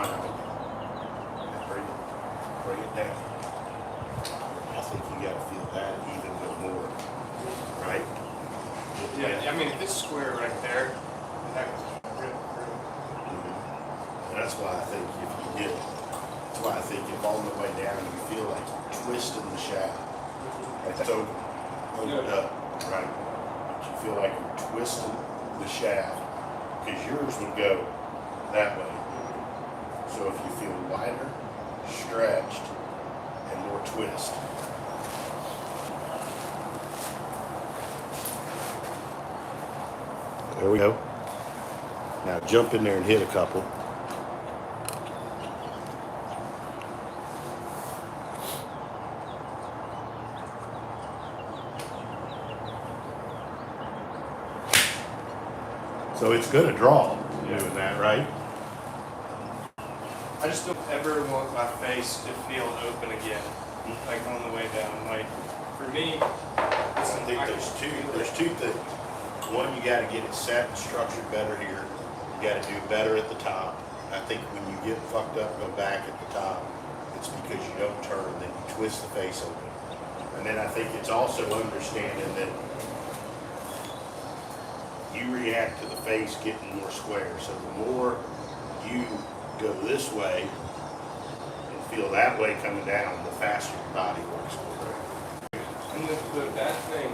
spine out. And bring it down. I think you got to feel that even bit more, right? Yeah, I mean, if it's square right there, that was real. And that's why I think if you get, that's why I think if on the way down you feel like you're twisting the shaft, like that's opened up, right? But you feel like you're twisting the shaft because yours would go that way. So if you feel wider, stretched, and more twist. There we go. Now jump in there and hit a couple. So it's going to draw doing that, right? I just don't ever want my face to feel open again, like on the way down. Like for me, I think there's two things. One, you got to get it set and structured better here. You got to do better at the top. I think when you get fucked up, go back at the top. It's because you don't turn, then you twist the face open. And then I think it's also understanding that you react to the face getting more square. So the more you go this way and feel that way coming down, the faster your body works for it. And the bad thing,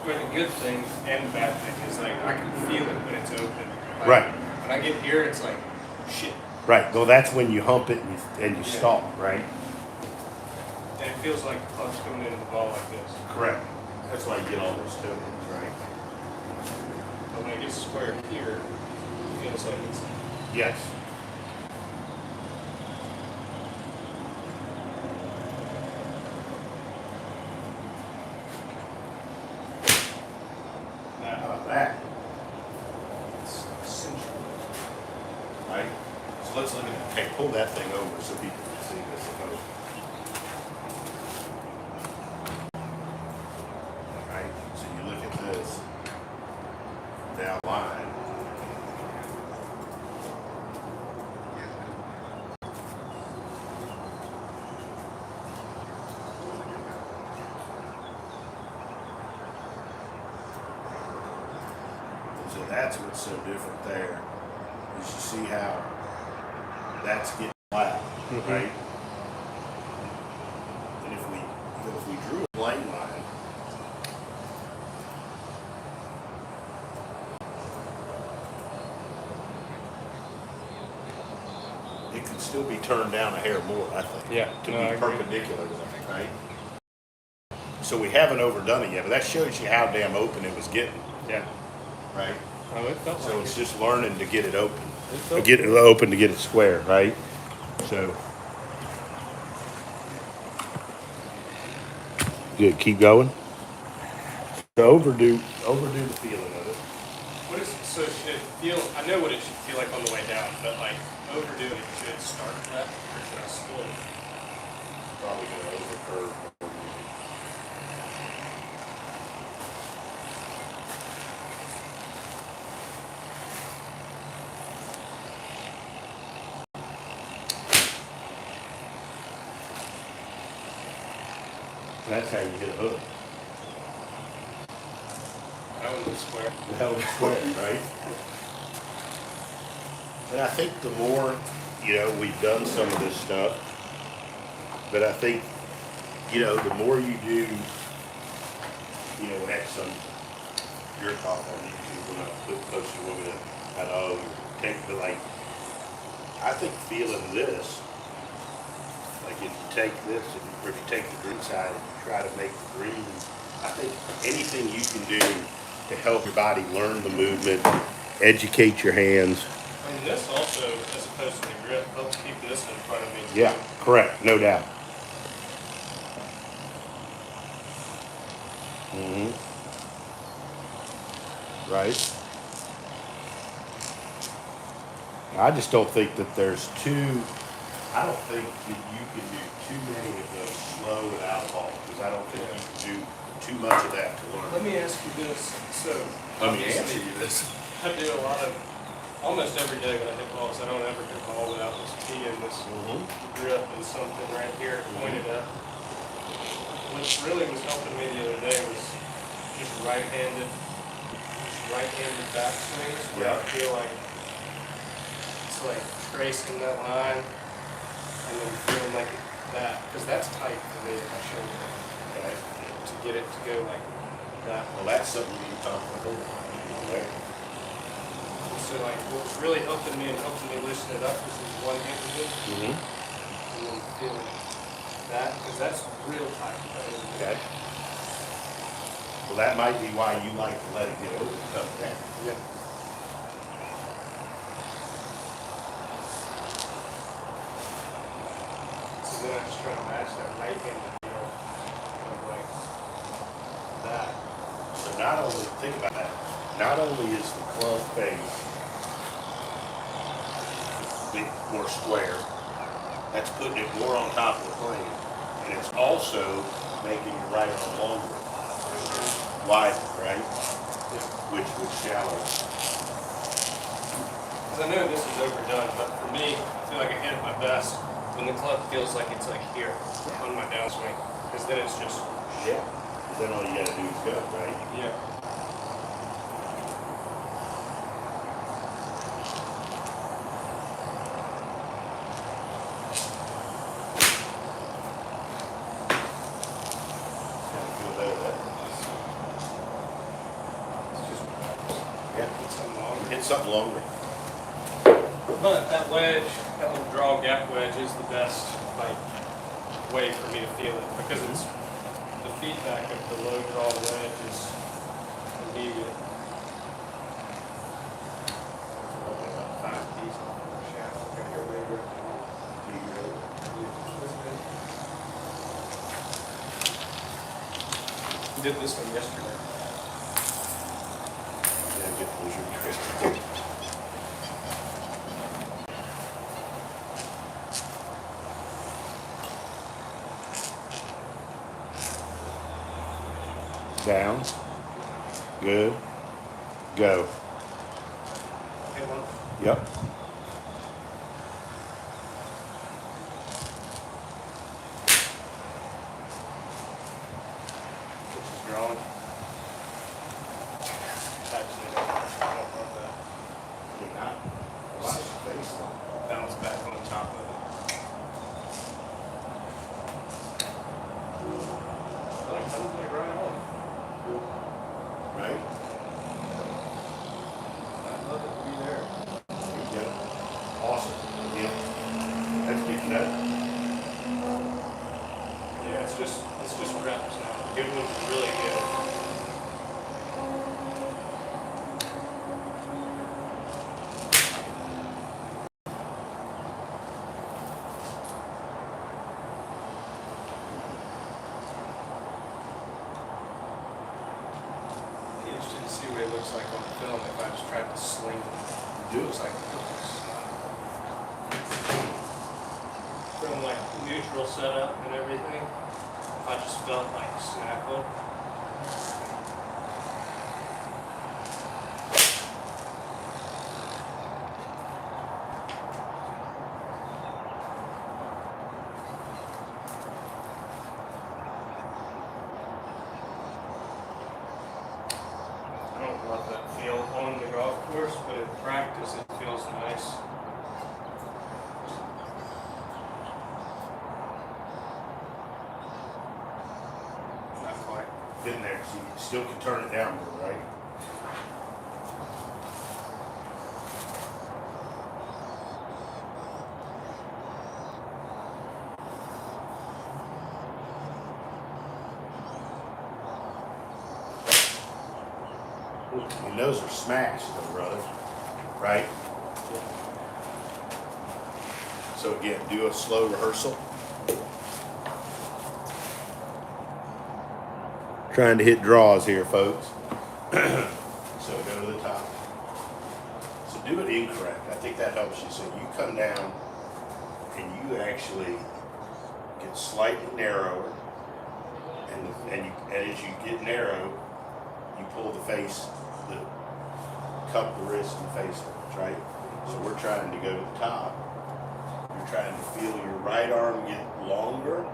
or the good thing and the bad thing is like I can feel it when it's open. Like, right. When I get here, it's like shit. Right. Well, that's when you hump it and you stop, right? And it feels like a punch coming into the ball like this. Correct. That's why you get all those tokens, right? But when it gets square here, it feels like it's. Yes. Now, how about that? It's central. Right? So let's look at it. Okay, pull that thing over so people can see this. Right? So you look at this. Down line. So that's what's so different there, is you see how that's getting flat, right? And if we drew a plane line, it could still be turned down a hair more, I think. Yeah, To no, I be agree. perpendicular to that, right? So we haven't overdone it yet, but that shows you how damn open it was getting, Yeah. right? Oh, it felt So like it's just learning to get it open. It felt Get it open to get it square, right? So good, keep going. So overdo the feeling of it. What is so should it feel? I know what it should feel like on the way down, but like overdoing it, should it start that or should I slow it? Probably gonna overcurve. That's how you hit a hook. That one was square. That was square, right? And I think the more, we've done some of this stuff, but I think, the more you do, next some your talk on YouTube when I post a woman but like, I think feeling this, like if you take this, or if you take the green side and you try to make the green, I think anything you can do to help your body learn the movement, educate your hands. And this also, as opposed to the grip, helps keep this in front of me. Yeah, correct, no doubt. Right. I just don't think that I don't think that you can do too many of those slow without ball, because I don't think you can do too much of that to learn. Let me ask you this. So, Let me obviously, answer you this. I do a lot of almost every day when I hit balls, I don't ever hit a ball without this key and this grip and something right here pointed up. What really was helping me the other day was just right-handed backswings where I feel like it's like tracing that line and then feeling like that, because that's tight for me in my shoulder. Okay. To get it to go like that. Well, that's something you can talk about. Okay. So like what's really helping me and helping me loosen it up is this one-handed and then feeling that, because that's real tight. Okay. Well, that might be why you like to let it get over and come down. Yeah. So then I just try to match that right-handed feel of like that. So not only, think about that, not only is the club face big, more square, that's putting it more on top of the plane. And it's also making your right arm longer, wider, right? Which would shallow. Because I know this is overdone, but for me, I feel like I hit it my best when the club feels like it's like here on my downswing. Because then it's just, Yeah. Then all you gotta do is go, right? yeah. Kind of feel better that. It's just, Yeah. it's something longer. Hit something longer. But that wedge, that little draw gap wedge is the best like way for me to feel it, because it's the feedback of the low draw wedge is immediate. About 5 feet off the shaft. Okay, here we go. Did this one yesterday. Yeah, get those your crisp. Down. Good. Go. Okay, one. Yep. Which is drawn. Actually, I don't love that. You're not. Watch the face. Bounce back on top of it. Like, I'm like right on. Right? I'd love it to be there. Good. Awesome. Yeah. That's good enough. Yeah, it's just reps now. Good one's really good. Be interested to see what it looks like on film if I just tried to sling it. Do Looks it. like from like neutral setup and everything. If I just felt like snapping. I don't love that feel on the golf course, but in practice it feels nice. Not quite. Getting there, so you still can turn it down more, right? Your nose are smashed, though, brother. Right? So again, do a slow rehearsal. Trying to hit draws here, folks. So go to the top. So do it incorrect. I think that helps you. So you come down and you actually get slightly narrower, and as you get narrow, you pull the face, cup the wrist and face holds, right? So we're trying to go to the top. You're trying to feel your right arm get longer,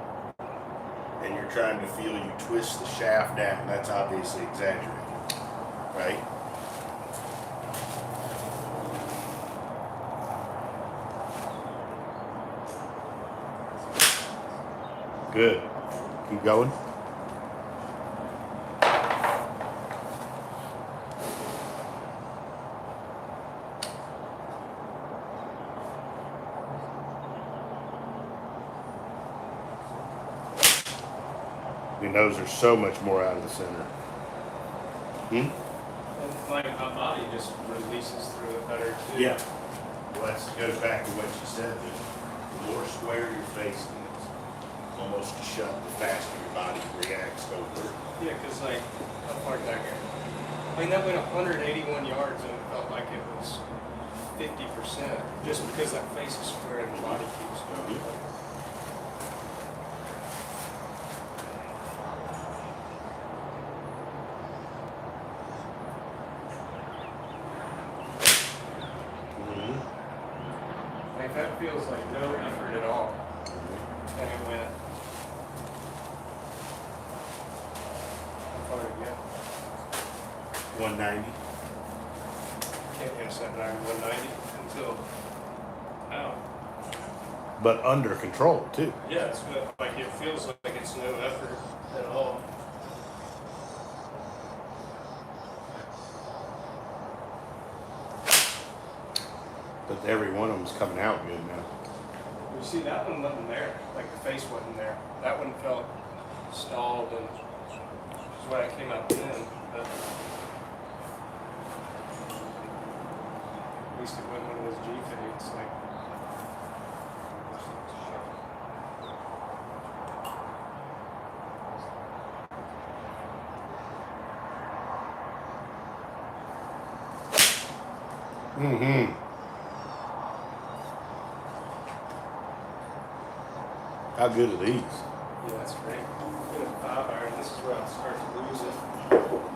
and you're trying to feel you twist the shaft down. That's obviously exaggerated, right? Good. Keep going. Your nose are so much more out of the center. And like my body just releases through it better too. Yeah. Well, that goes back to what you said. The more square your face is, almost shut, the faster your body reacts over. Yeah, because like, how far did that go? I mean, that went 181 yards and it felt like it was 50%, just because that face is square and the body keeps going. Like that feels like no effort at all. And it went. How far did it go? 190. Can't guess that 190 until out. But under control, too. Yeah, it's good. Like it feels like it's no effort at all. But every one of them's coming out good now. You see, that one wasn't there. Like the face wasn't there. That one felt stalled, and that's why it came out thin. But at least it wasn't one of those G fades. Like. How good are these? Yeah, that's great. Good at 5 iron. This is where I'll start to lose it.